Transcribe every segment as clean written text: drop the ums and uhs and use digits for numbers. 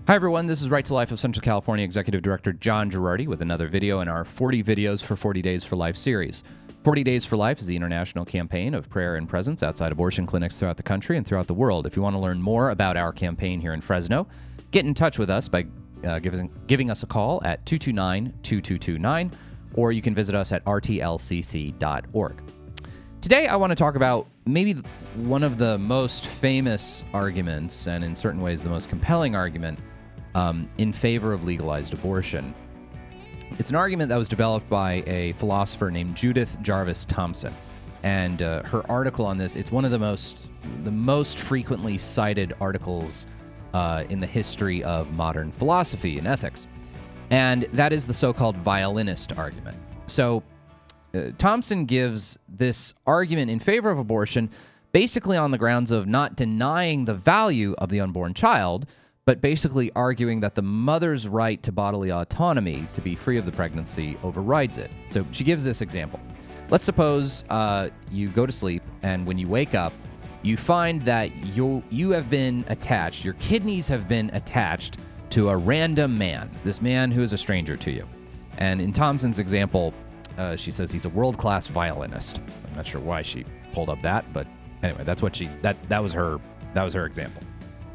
Hi everyone, this is Right to Life of Central California Executive Director John Girardi with another video in our 40 Videos for 40 Days for Life series. 40 Days for Life is the international campaign of prayer and presence outside abortion clinics throughout the country and throughout the world. If you want to learn more about our campaign here in Fresno, get in touch with us by giving us a call at 229-2229, or you can visit us at rtlcc.org. Today, I want to talk about maybe one of the most famous arguments, and in certain ways the most compelling argument, in favor of legalized abortion. It's an argument that was developed by a philosopher named Judith Jarvis Thompson, and her article on this, it's one of the most frequently cited articles in the history of modern philosophy and ethics, and that is the so-called violinist argument. So Thompson gives this argument in favor of abortion basically on the grounds of not denying the value of the unborn child, but basically arguing that the mother's right to bodily autonomy to be free of the pregnancy overrides it. So she gives this example. Let's suppose you go to sleep, and when you wake up, you find that you have been attached, your kidneys have been attached to a random man, this man who is a stranger to you. And in Thompson's example, she says he's a world-class violinist. I'm not sure why she pulled up that, but anyway, that's what that was her example.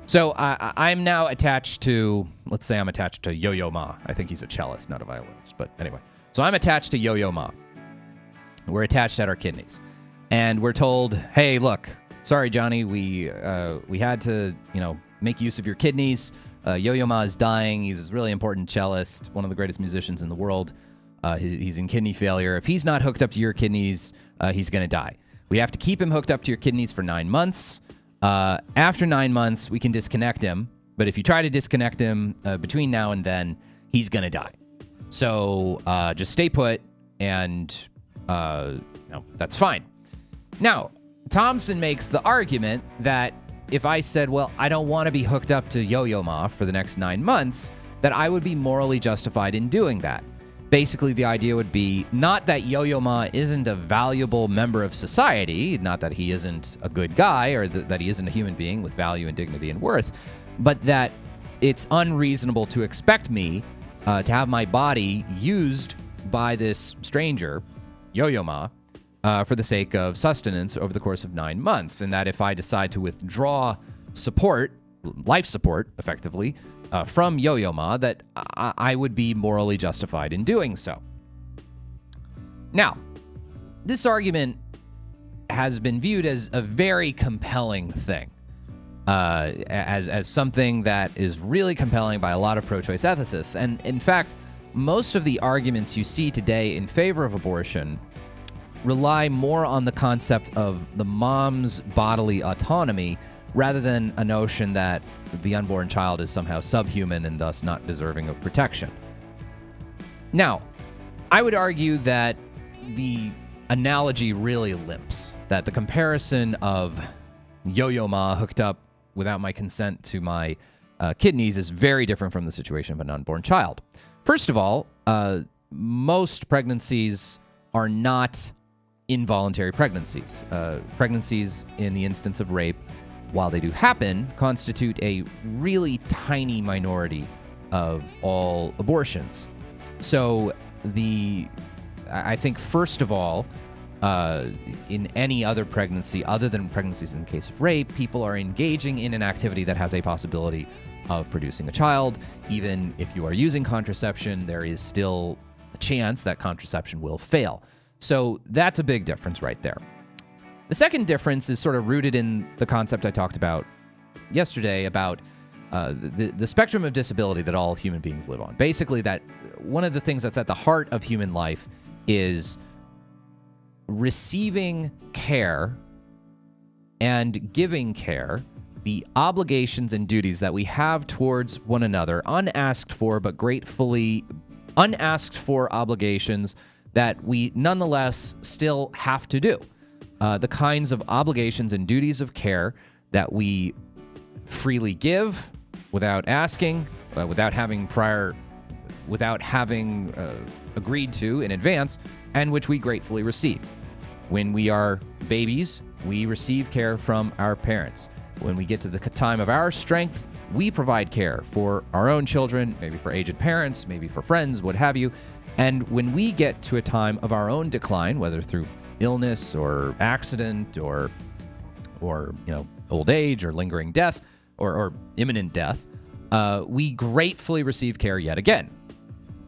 So I'm now attached to, let's say I'm attached to Yo-Yo Ma. I think he's a cellist, not a violinist, but anyway. So I'm attached to Yo-Yo Ma. We're attached at our kidneys. And we're told, hey, look, sorry, Johnny, we had to, make use of your kidneys. Yo-Yo Ma is dying. He's a really important cellist, one of the greatest musicians in the world. He's in kidney failure. If he's not hooked up to your kidneys, he's going to die. We have to keep him hooked up to your kidneys for 9 months. After 9 months, we can disconnect him. But if you try to disconnect him between now and then, he's going to die. So just stay put, and that's fine. Now, Thompson makes the argument that if I said, well, I don't want to be hooked up to Yo-Yo Ma for the next 9 months, that I would be morally justified in doing that. Basically, the idea would be not that Yo-Yo Ma isn't a valuable member of society, not that he isn't a good guy or that he isn't a human being with value and dignity and worth, but that it's unreasonable to expect me to have my body used by this stranger, Yo-Yo Ma, for the sake of sustenance over the course of 9 months, and that if I decide to withdraw support, life support, effectively, from Yo-Yo Ma, that I would be morally justified in doing so. Now, this argument has been viewed as a very compelling thing, as something that is really compelling by a lot of pro-choice ethicists. And in fact, most of the arguments you see today in favor of abortion rely more on the concept of the mom's bodily autonomy rather than a notion that the unborn child is somehow subhuman and thus not deserving of protection. Now, I would argue that the analogy really limps, that the comparison of Yo-Yo Ma hooked up without my consent to my kidneys is very different from the situation of an unborn child. First of all, most pregnancies are not involuntary pregnancies. Pregnancies in the instance of rape, while they do happen, constitute a really tiny minority of all abortions. So I think, first of all, in any other pregnancy, other than pregnancies in the case of rape, people are engaging in an activity that has a possibility of producing a child. Even if you are using contraception, there is still a chance that contraception will fail. So that's a big difference right there. The second difference is sort of rooted in the concept I talked about yesterday about the spectrum of disability that all human beings live on. Basically, that one of the things that's at the heart of human life is receiving care and giving care, the obligations and duties that we have towards one another, unasked for but gratefully unasked for obligations that we nonetheless still have to do. The kinds of obligations and duties of care that we freely give without asking, without having agreed to in advance, and which we gratefully receive. When we are babies, we receive care from our parents. When we get to the time of our strength, we provide care for our own children, maybe for aged parents, maybe for friends, what have you. And when we get to a time of our own decline, whether through illness or accident or old age or lingering death or imminent death, we gratefully receive care yet again.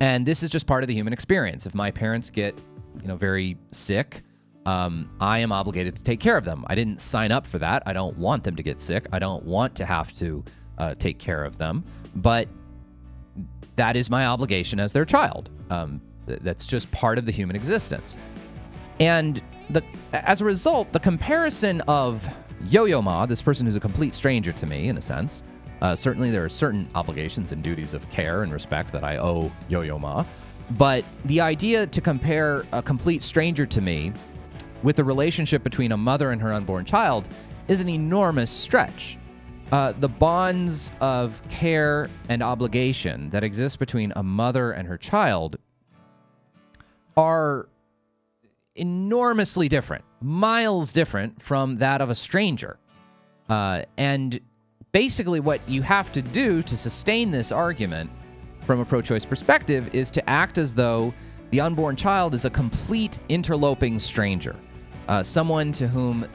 And this is just part of the human experience. If my parents get, very sick, I am obligated to take care of them. I didn't sign up for that. I don't want them to get sick. I don't want to have to take care of them. But that is my obligation as their child. That's just part of the human existence. And as a result, the comparison of Yo-Yo Ma, this person who's a complete stranger to me, in a sense, certainly there are certain obligations and duties of care and respect that I owe Yo-Yo Ma. But the idea to compare a complete stranger to me with the relationship between a mother and her unborn child is an enormous stretch. The bonds of care and obligation that exist between a mother and her child are enormously different, miles different from that of a stranger. And basically what you have to do to sustain this argument from a pro-choice perspective is to act as though the unborn child is a complete interloping stranger, someone to whom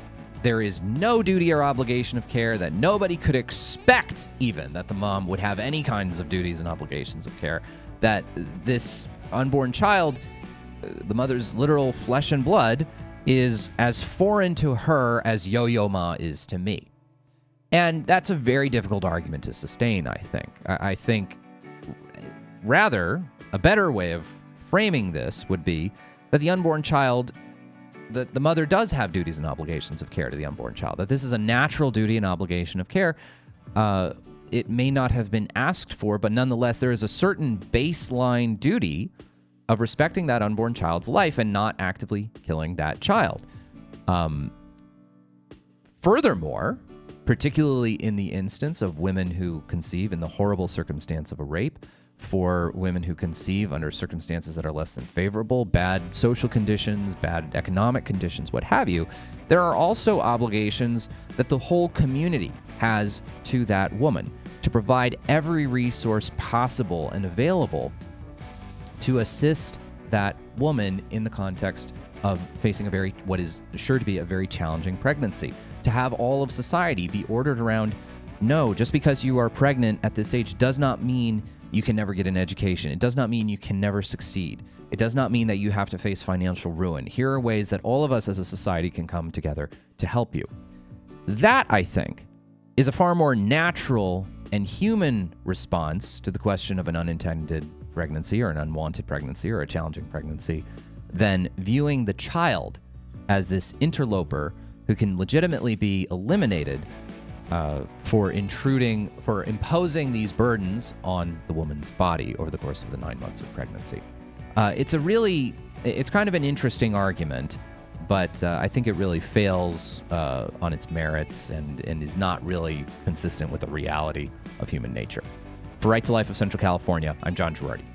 there is no duty or obligation of care, that nobody could expect even that the mom would have any kinds of duties and obligations of care, that this unborn child, the mother's literal flesh and blood, is as foreign to her as Yo-Yo Ma is to me. And that's a very difficult argument to sustain, I think. I think rather, a better way of framing this would be that the unborn child, that the mother does have duties and obligations of care to the unborn child, that this is a natural duty and obligation of care. It may not have been asked for, but nonetheless, there is a certain baseline duty of respecting that unborn child's life and not actively killing that child. Furthermore, particularly in the instance of women who conceive in the horrible circumstance of a rape, for women who conceive under circumstances that are less than favorable, bad social conditions, bad economic conditions, what have you, there are also obligations that the whole community has to that woman to provide every resource possible and available to assist that woman in the context of facing what is sure to be a very challenging pregnancy. To have all of society be ordered around, no, just because you are pregnant at this age does not mean you can never get an education. It does not mean you can never succeed. It does not mean that you have to face financial ruin. Here are ways that all of us as a society can come together to help you. That, I think, is a far more natural and human response to the question of an unintended pregnancy or an unwanted pregnancy or a challenging pregnancy than viewing the child as this interloper who can legitimately be eliminated for imposing these burdens on the woman's body over the course of the 9 months of pregnancy. It's kind of an interesting argument, but I think it really fails on its merits and is not really consistent with the reality of human nature. For Right to Life of Central California, I'm John Girardi.